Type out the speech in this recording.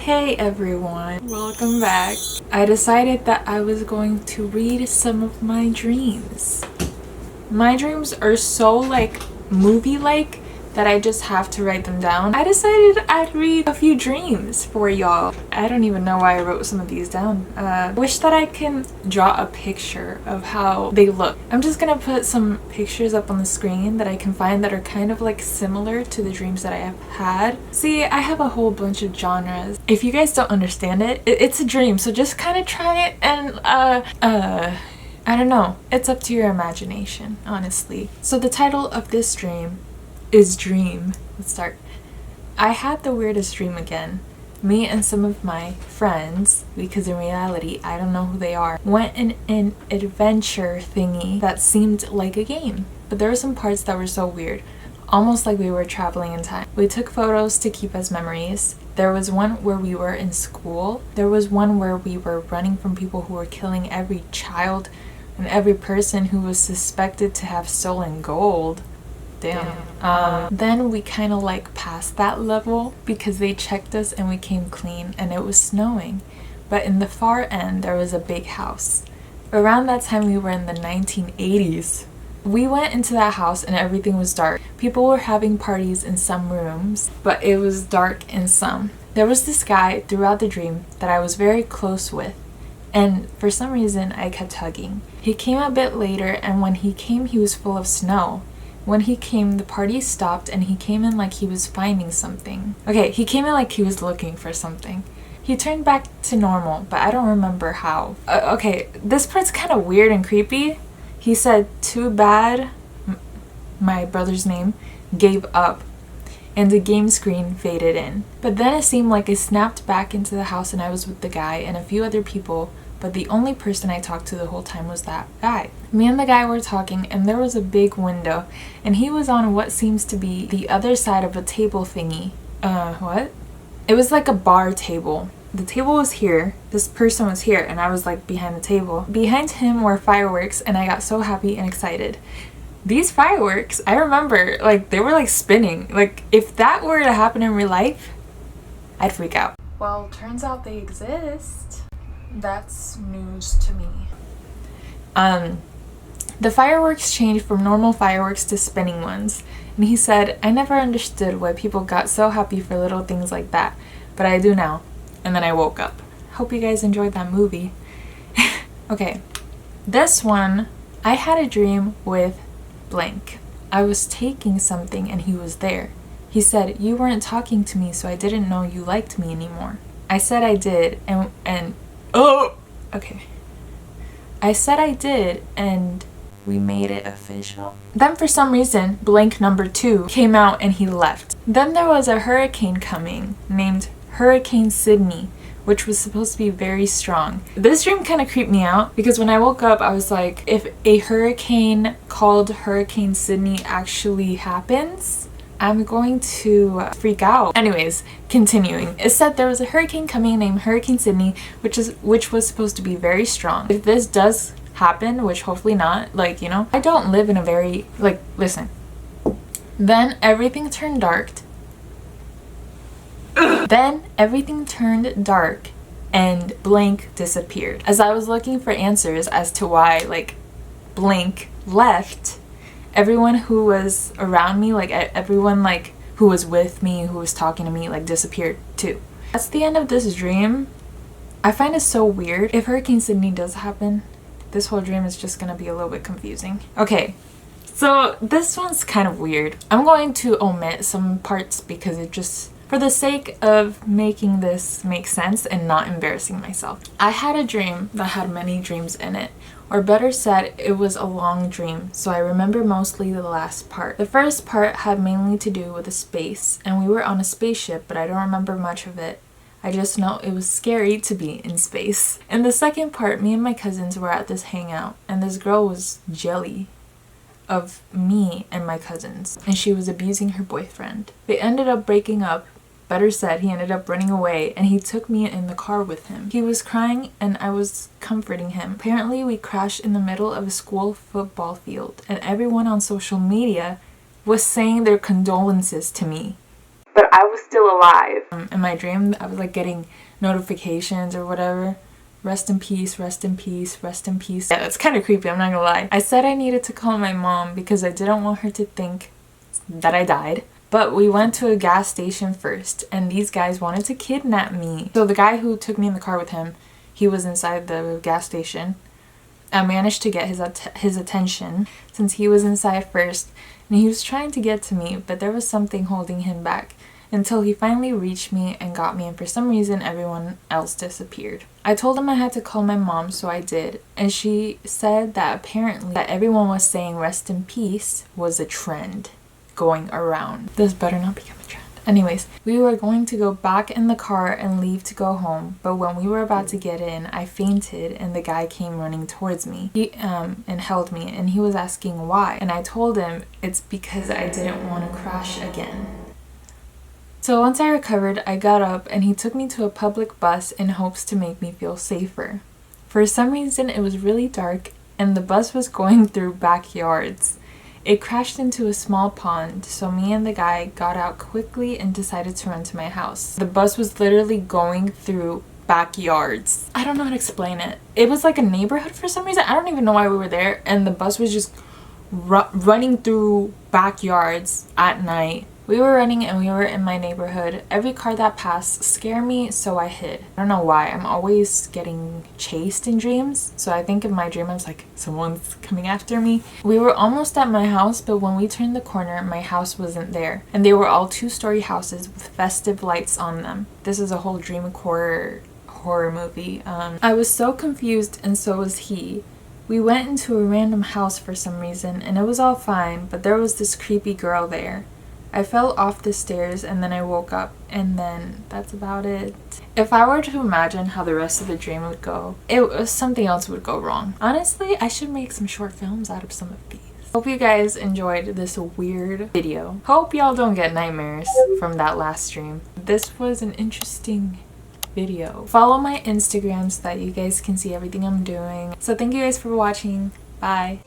Hey everyone, welcome back. I decided that I was going to read some of my dreams. My dreams are so movie-like that I just have to write them down. I decided I'd read a few dreams for y'all. I don't even know why I wrote some of these down. Wish that I can draw a picture of how they look. I'm just gonna put some pictures up on the screen that I can find that are kind of similar to the dreams that I have had. See, I have a whole bunch of genres. If you guys don't understand it, it's a dream, so just kind of try it and I don't know. It's up to your imagination, honestly. So the title of this dream is Dream. Let's start. I had the weirdest dream again. Me and some of my friends, because in reality I don't know who they are, went in an adventure thingy that seemed like a game. But there were some parts that were so weird, almost like we were traveling in time. We took photos to keep as memories. There was one where we were in school. There was one where we were running from people who were killing every child and every person who was suspected to have stolen gold. Damn. Then we kind of passed that level because they checked us and we came clean and it was snowing. But in the far end there was a big house. Around that time we were in the 1980s. We went into that house and everything was dark. People were having parties in some rooms, but it was dark in some. There was this guy throughout the dream that I was very close with, and for some reason I kept hugging. He came a bit later, and when he came he was full of snow. When he came, the party stopped and he came in like he was finding something. Okay, he came in like he was looking for something. He turned back to normal, but I don't remember how. Okay, this part's kind of weird and creepy. He said, "Too bad," my brother's name, "gave up," and the game screen faded in. But then it seemed like I snapped back into the house and I was with the guy and a few other people, but the only person I talked to the whole time was that guy. Me and the guy were talking and there was a big window and he was on what seems to be the other side of a table thingy. What? It was like a bar table. The table was here, this person was here, and I was behind the table. Behind him were fireworks and I got so happy and excited. These fireworks, I remember, they were spinning. If that were to happen in real life, I'd freak out. Well, turns out they exist. That's news to me. The fireworks changed from normal fireworks to spinning ones, and he said, "I never understood why people got so happy for little things like that, but I do now." And then I woke up. Hope you guys enjoyed that movie. Okay, this one, I had a dream with blank. I was taking something and he was there. He said, "You weren't talking to me, so I didn't know you liked me anymore." I said I did, and oh, okay. I said I did, and we made it official. Then for some reason, blank number 2 came out and he left. Then there was a hurricane coming named Hurricane Sydney, which was supposed to be very strong. This dream kind of creeped me out because when I woke up, I was like, if a hurricane called Hurricane Sydney actually happens, I'm going to freak out. Anyways, continuing. It said there was a hurricane coming named Hurricane Sydney, which was supposed to be very strong. If this does happen, which hopefully not, I don't live in a very, listen. Then everything turned dark. Then everything turned dark and blank disappeared. As I was looking for answers as to why, blank left, everyone who was around me, everyone who was with me, who was talking to me, disappeared too. That's the end of this dream. I find it so weird. If Hurricane Sydney does happen, this whole dream is just gonna be a little bit confusing. Okay, so this one's kind of weird. I'm going to omit some parts because it just, for the sake of making this make sense and not embarrassing myself. I had a dream that had many dreams in it. Or better said, it was a long dream, so I remember mostly the last part. The first part had mainly to do with a space, and we were on a spaceship, but I don't remember much of it. I just know it was scary to be in space. In the second part, me and my cousins were at this hangout, and this girl was jelly of me and my cousins, and she was abusing her boyfriend. They ended up breaking up. Better said, he ended up running away and he took me in the car with him. He was crying and I was comforting him. Apparently we crashed in the middle of a school football field and everyone on social media was saying their condolences to me. but I was still alive. In my dream, I was like getting notifications or whatever. Rest in peace, rest in peace, rest in peace. Yeah, it's kind of creepy, I'm not gonna lie. I said I needed to call my mom because I didn't want her to think that I died. But we went to a gas station first, and these guys wanted to kidnap me. So the guy who took me in the car with him, he was inside the gas station. I managed to get his attention since he was inside first, and he was trying to get to me, but there was something holding him back until he finally reached me and got me, and for some reason everyone else disappeared. I told him I had to call my mom, so I did, and she said that apparently that everyone was saying rest in peace was a trend going around. This better not become a trend. Anyways, we were going to go back in the car and leave to go home, but when we were about to get in, I fainted and the guy came running towards me. He and held me, and he was asking why, and I told him it's because I didn't want to crash again. So once I recovered, I got up and he took me to a public bus in hopes to make me feel safer. For some reason, it was really dark and the bus was going through backyards. It crashed into a small pond, so me and the guy got out quickly and decided to run to my house. The bus was literally going through backyards. I don't know how to explain it. It was like a neighborhood for some reason. I don't even know why we were there, and the bus was just running through backyards at night. We were running and we were in my neighborhood. Every car that passed scared me, so I hid. I don't know why. I'm always getting chased in dreams. So I think in my dream I was like, someone's coming after me. We were almost at my house, but when we turned the corner, my house wasn't there. And they were all 2-story houses with festive lights on them. This is a whole dream horror movie. I was so confused, and so was he. We went into a random house for some reason, and it was all fine, but there was this creepy girl there. I fell off the stairs and then I woke up, and then that's about it. If I were to imagine how the rest of the dream would go, something else would go wrong. Honestly, I should make some short films out of some of these. Hope you guys enjoyed this weird video. Hope y'all don't get nightmares from that last stream. This was an interesting video. Follow my Instagram so that you guys can see everything I'm doing. So thank you guys for watching. Bye.